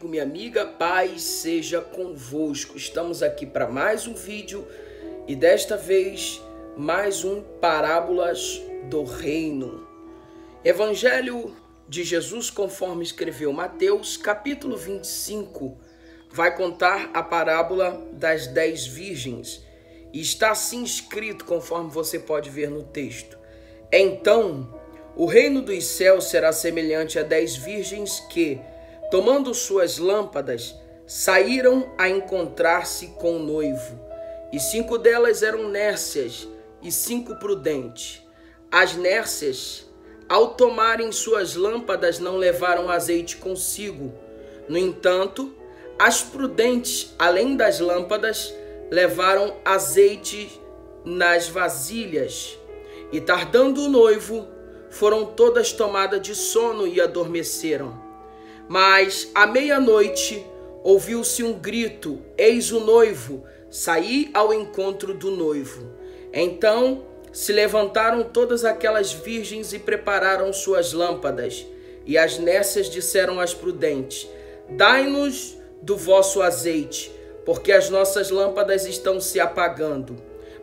amigo, minha amiga, paz seja convosco. Estamos aqui para mais um vídeo e desta vez mais um Parábolas do Reino. Evangelho de Jesus conforme escreveu Mateus, capítulo 25, vai contar a parábola das 10 virgens. E está assim escrito conforme você pode ver no texto. Então, o reino dos céus será semelhante a 10 virgens que, tomando suas lâmpadas, saíram a encontrar-se com o noivo. E 5 delas eram nércias e 5 prudentes. As nércias, ao tomarem suas lâmpadas, não levaram azeite consigo. No entanto, as prudentes, além das lâmpadas, levaram azeite nas vasilhas. E tardando o noivo, foram todas tomadas de sono e adormeceram. Mas à meia-noite ouviu-se um grito: eis o noivo, saí ao encontro do noivo. Então se levantaram todas aquelas virgens e prepararam suas lâmpadas. E as nércias disseram às prudentes: dai-nos do vosso azeite, porque as nossas lâmpadas estão se apagando.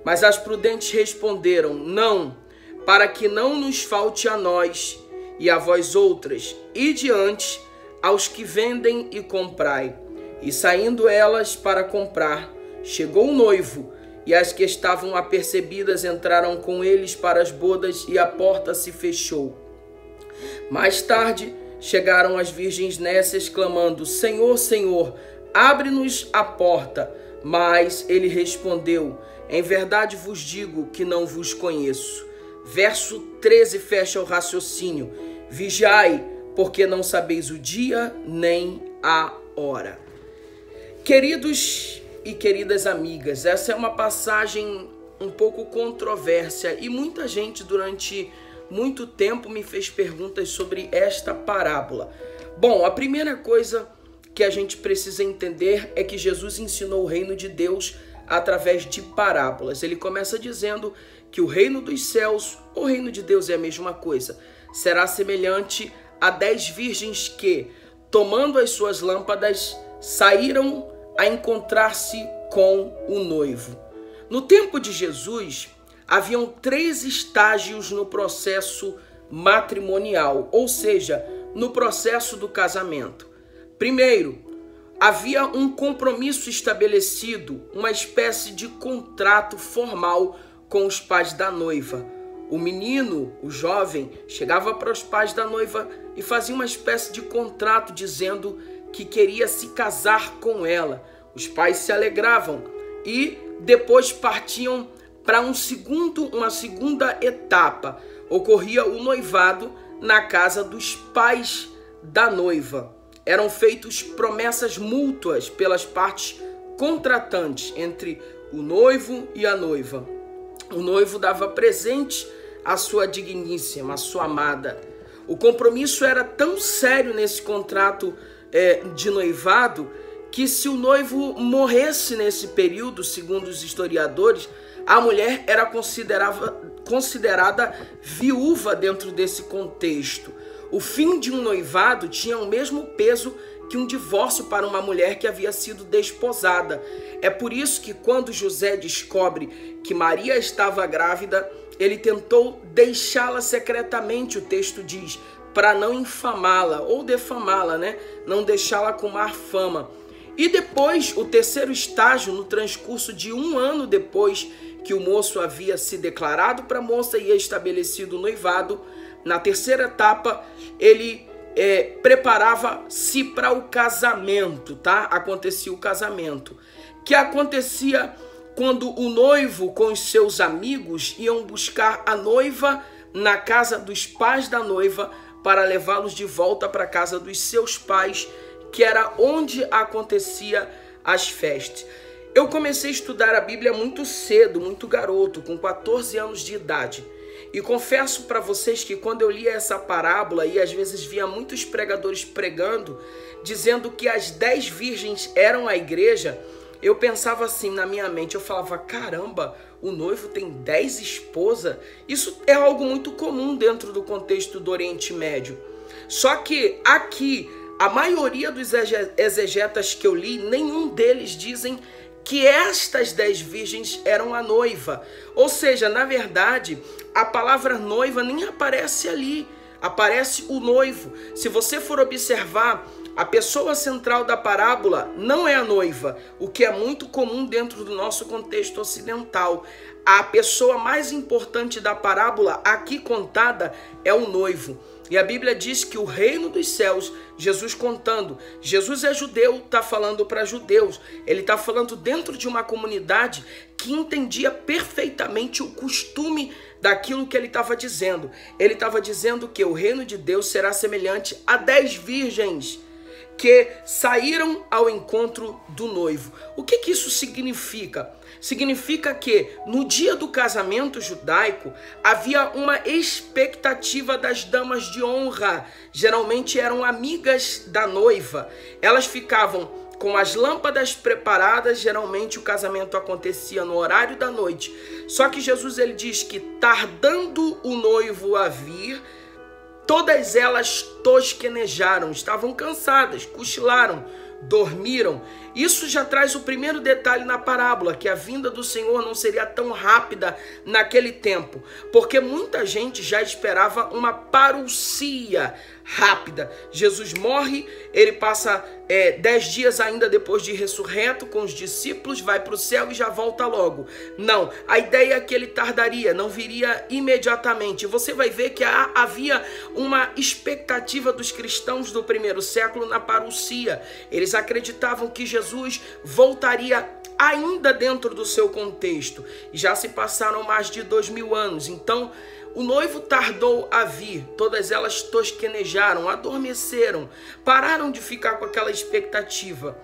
Mas as prudentes responderam: não, para que não nos falte a nós e a vós outras, e diante aos que vendem e comprai. E saindo elas para comprar, chegou o noivo, e as que estavam apercebidas entraram com eles para as bodas, e a porta se fechou. Mais tarde chegaram as virgens nércias, clamando: Senhor, Senhor, abre-nos a porta. Mas ele respondeu: em verdade vos digo que não vos conheço. Verso 13 fecha o raciocínio: vigiai, porque não sabeis o dia nem a hora. Queridos e queridas amigas, essa é uma passagem um pouco controversa e muita gente durante muito tempo me fez perguntas sobre esta parábola. Bom, a primeira coisa que a gente precisa entender é que Jesus ensinou o reino de Deus através de parábolas. Ele começa dizendo que o reino dos céus, o reino de Deus é a mesma coisa, será semelhante a 10 virgens que, tomando as suas lâmpadas, saíram a encontrar-se com o noivo. No tempo de Jesus, haviam 3 estágios no processo matrimonial, ou seja, no processo do casamento. Primeiro, havia um compromisso estabelecido, uma espécie de contrato formal com os pais da noiva. O menino, o jovem, chegava para os pais da noiva e fazia uma espécie de contrato dizendo que queria se casar com ela. Os pais se alegravam e depois partiam para uma segunda etapa. Ocorria o noivado na casa dos pais da noiva. Eram feitas promessas mútuas pelas partes contratantes entre o noivo e a noiva. O noivo dava presente à sua digníssima, à sua amada. O compromisso era tão sério nesse contrato de noivado que se o noivo morresse nesse período, segundo os historiadores, a mulher era considerada viúva dentro desse contexto. O fim de um noivado tinha o mesmo peso que um divórcio para uma mulher que havia sido desposada. É por isso que quando José descobre que Maria estava grávida, ele tentou deixá-la secretamente, o texto diz, para não infamá-la ou defamá-la, né? Não deixá-la com má fama. E depois, o terceiro estágio, no transcurso de 1 ano depois que o moço havia se declarado para a moça e estabelecido o noivado, na terceira etapa, ele preparava-se para o casamento, tá? Acontecia o casamento, que acontecia quando o noivo com os seus amigos iam buscar a noiva na casa dos pais da noiva para levá-los de volta para a casa dos seus pais, que era onde acontecia as festas. Eu comecei a estudar a Bíblia muito cedo, muito garoto, com 14 anos de idade. E confesso para vocês que quando eu lia essa parábola, e às vezes via muitos pregadores pregando, dizendo que as 10 virgens eram a igreja, eu pensava assim na minha mente, eu falava: caramba, o noivo tem 10 esposas? Isso é algo muito comum dentro do contexto do Oriente Médio. Só que aqui a maioria dos exegetas que eu li, nenhum deles dizem que estas 10 virgens eram a noiva. Ou seja, na verdade, a palavra noiva nem aparece ali, aparece o noivo. Se você for observar, a pessoa central da parábola não é a noiva, o que é muito comum dentro do nosso contexto ocidental. A pessoa mais importante da parábola aqui contada é o noivo. E a Bíblia diz que o reino dos céus, Jesus contando, Jesus é judeu, está falando para judeus. Ele está falando dentro de uma comunidade que entendia perfeitamente o costume daquilo que ele estava dizendo. Ele estava dizendo que o reino de Deus será semelhante a 10 virgens que saíram ao encontro do noivo. O que isso significa? Significa que no dia do casamento judaico havia uma expectativa das damas de honra. Geralmente eram amigas da noiva. Elas ficavam com as lâmpadas preparadas. Geralmente o casamento acontecia no horário da noite. Só que Jesus ele diz que tardando o noivo a vir, todas elas tosquenejaram, estavam cansadas, cochilaram, dormiram. Isso já traz o primeiro detalhe na parábola, que a vinda do Senhor não seria tão rápida naquele tempo, porque muita gente já esperava uma parousia rápida. Jesus morre, ele passa 10 dias ainda depois de ressurreto com os discípulos, vai para o céu e já volta logo. Não, a ideia é que ele tardaria, não viria imediatamente. Você vai ver que havia uma expectativa dos cristãos do primeiro século na parousia. Eles acreditavam que Jesus voltaria ainda dentro do seu contexto. Já se passaram mais de 2000 anos, então o noivo tardou a vir, todas elas tosquenejaram, adormeceram, pararam de ficar com aquela expectativa.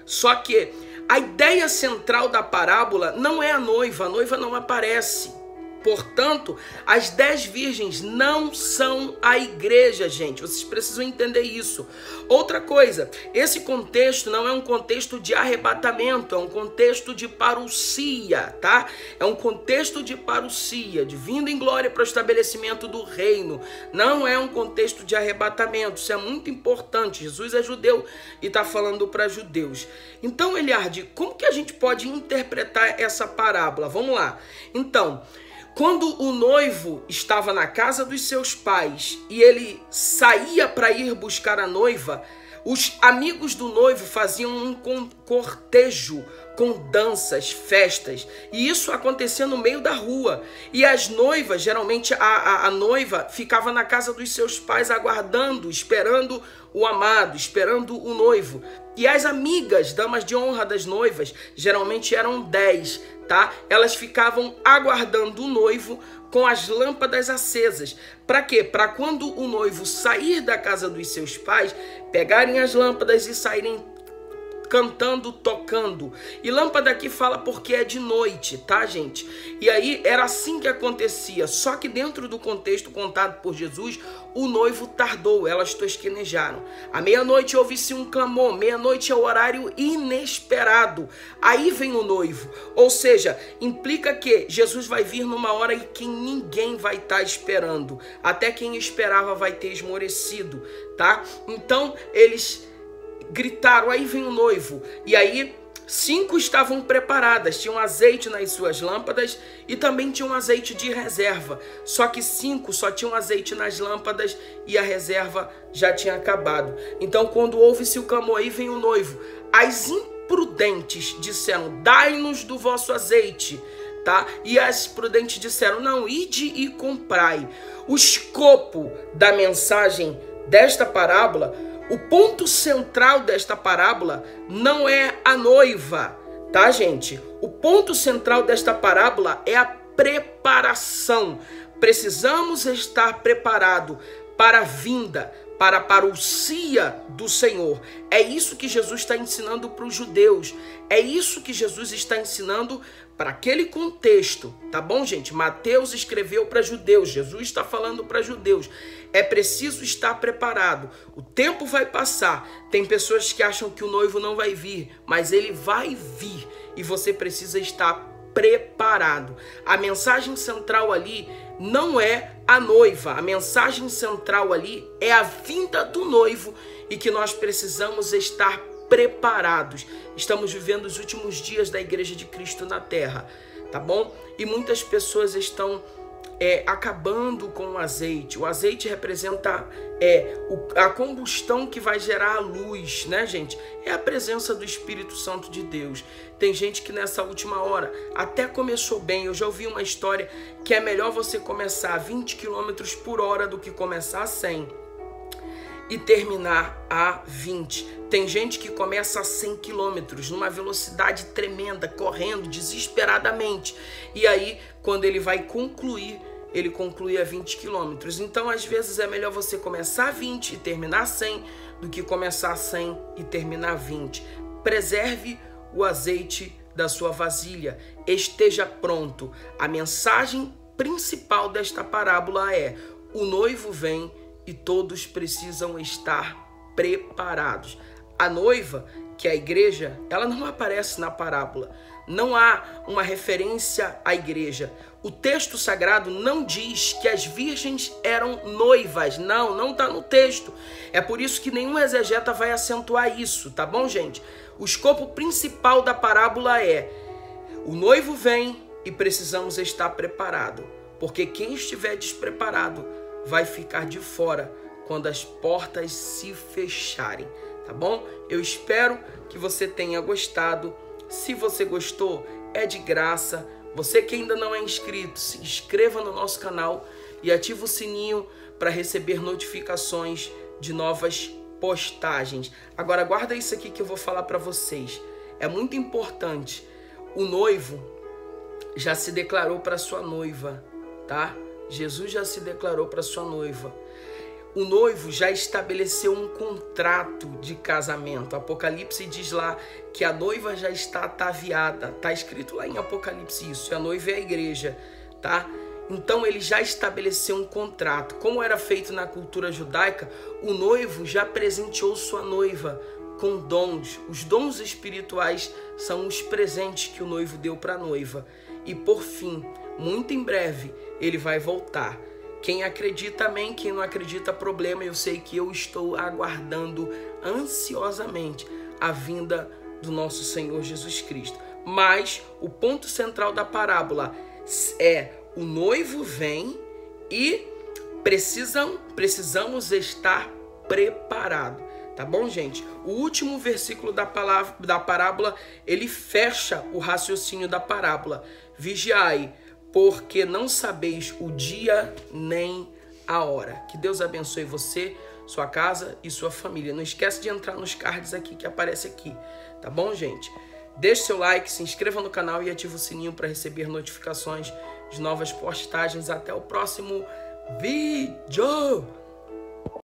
Só que a ideia central da parábola não é a noiva não aparece. Portanto, as 10 virgens não são a igreja, gente. Vocês precisam entender isso. Outra coisa, esse contexto não é um contexto de arrebatamento, é um contexto de parousia, tá? É um contexto de parousia, de vinda em glória para o estabelecimento do reino. Não é um contexto de arrebatamento. Isso é muito importante. Jesus é judeu e está falando para judeus. Então, Eliardi, como que a gente pode interpretar essa parábola? Vamos lá. Então, quando o noivo estava na casa dos seus pais e ele saía para ir buscar a noiva, os amigos do noivo faziam um cortejo com danças, festas, e isso acontecia no meio da rua. E as noivas, geralmente a noiva ficava na casa dos seus pais aguardando, esperando o amado, esperando o noivo. E as amigas, damas de honra das noivas, geralmente eram 10, tá? Elas ficavam aguardando o noivo com as lâmpadas acesas. Para quê? Para quando o noivo sair da casa dos seus pais, pegarem as lâmpadas e saírem cantando, tocando. E lâmpada aqui fala porque é de noite, tá, gente? E aí era assim que acontecia. Só que dentro do contexto contado por Jesus, o noivo tardou, elas tosquenejaram. À meia-noite houve-se um clamor. Meia-noite é o horário inesperado. Aí vem o noivo. Ou seja, implica que Jesus vai vir numa hora em que ninguém vai estar esperando. Até quem esperava vai ter esmorecido, tá? Então, eles gritaram, aí vem o noivo. E aí 5 estavam preparadas, tinham azeite nas suas lâmpadas e também tinham azeite de reserva. Só que 5 só tinham azeite nas lâmpadas e a reserva já tinha acabado. Então, quando houve-se o clamor, aí vem o noivo, as imprudentes disseram, dai-nos do vosso azeite, tá? E as prudentes disseram, não, ide e comprai. O escopo da mensagem desta parábola, o ponto central desta parábola não é a noiva, tá, gente? O ponto central desta parábola é a preparação. Precisamos estar preparados para a vinda, para a parousia do Senhor. É isso que Jesus está ensinando para os judeus. É isso que Jesus está ensinando para aquele contexto, tá bom, gente? Mateus escreveu para judeus, Jesus está falando para judeus. É preciso estar preparado. O tempo vai passar. Tem pessoas que acham que o noivo não vai vir, mas ele vai vir e você precisa estar preparado. A mensagem central ali não é a noiva. A mensagem central ali é a vinda do noivo e que nós precisamos estar preparados. Estamos vivendo os últimos dias da Igreja de Cristo na Terra, tá bom? E muitas pessoas estão acabando com o azeite. O azeite representa a combustão que vai gerar a luz, né, gente? É a presença do Espírito Santo de Deus. Tem gente que nessa última hora até começou bem. Eu já ouvi uma história que é melhor você começar a 20 km por hora do que começar a 100 e terminar a 20. Tem gente que começa a 100 km numa velocidade tremenda, correndo desesperadamente. E aí, quando ele vai concluir, ele conclui a 20 km. Então, às vezes, é melhor você começar a 20 e terminar a 100 do que começar a 100 e terminar a 20. Preserve o azeite da sua vasilha. Esteja pronto. A mensagem principal desta parábola é: o noivo vem e todos precisam estar preparados. A noiva, que é a igreja, ela não aparece na parábola. Não há uma referência à igreja. O texto sagrado não diz que as virgens eram noivas. Não está no texto. É por isso que nenhum exegeta vai acentuar isso, tá bom, gente? O escopo principal da parábola é: o noivo vem e precisamos estar preparados. Porque quem estiver despreparado vai ficar de fora quando as portas se fecharem, tá bom? Eu espero que você tenha gostado. Se você gostou, é de graça. Você que ainda não é inscrito, se inscreva no nosso canal e ative o sininho para receber notificações de novas postagens. Agora guarda isso aqui que eu vou falar para vocês. É muito importante. O noivo já se declarou para sua noiva, tá? Jesus já se declarou para sua noiva. O noivo já estabeleceu um contrato de casamento. Apocalipse diz lá que a noiva já está ataviada. Está escrito lá em Apocalipse isso. E a noiva é a igreja, tá? Então ele já estabeleceu um contrato. Como era feito na cultura judaica, o noivo já presenteou sua noiva com dons. Os dons espirituais são os presentes que o noivo deu para a noiva. E por fim, muito em breve, ele vai voltar. Quem acredita, amém. Quem não acredita, problema. Eu sei que eu estou aguardando ansiosamente a vinda do nosso Senhor Jesus Cristo. Mas o ponto central da parábola é: o noivo vem e precisamos estar preparados. Tá bom, gente? O último versículo da parábola, ele fecha o raciocínio da parábola. Vigiai, porque não sabeis o dia nem a hora. Que Deus abençoe você, sua casa e sua família. Não esquece de entrar nos cards aqui que aparece aqui. Tá bom, gente? Deixe seu like, se inscreva no canal e ative o sininho para receber notificações de novas postagens. Até o próximo vídeo!